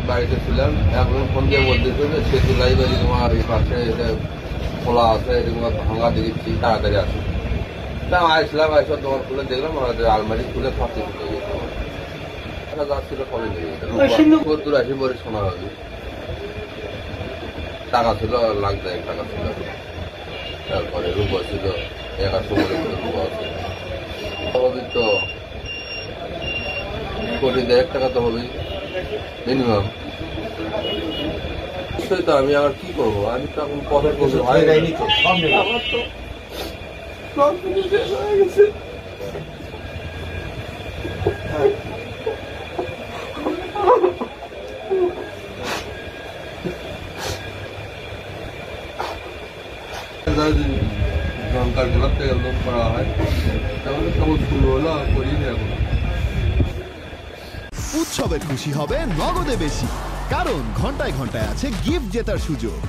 বাড়িতে ছিলাম, এখন ফোন দিয়ে বলতেছে যে সেতু লাইব্রেরি তোমার এই পাশে খোলা আছে, এরকম ভাঙা দেখেছি, তাড়াতাড়ি আসে। তা আসলাম, এসব দোকান খুলে দেখলাম আলমারি খুলে সব কিছু নিয়ে গেছে। যা ছিল সবই নিয়ে গেছে। 70-80 ভরি সোনা হবে, টাকা ছিল লাখ 1 টাকা ছিল, তারপরে রূপা ছিল 180 ভরি রূপা আছে, স্বাভাবিক তো কোটি 1.5 টাকা তো হবেই মিনিমাম। তো আমি আবার কি করবো, আমি তো এখন পথে পথে হয় যায়নি তো, আমার তো সব কিছু শেষ হয়ে গেছে। জনকার গোলাপ থেকে লোক করা হয়, তাহলে কেমন শুরু হলো করি এখন। উৎসবে খুশি হবে নগদে বেশি, কারণ ঘন্টায় ঘন্টায় আছে গিফট জেতার সুযোগ।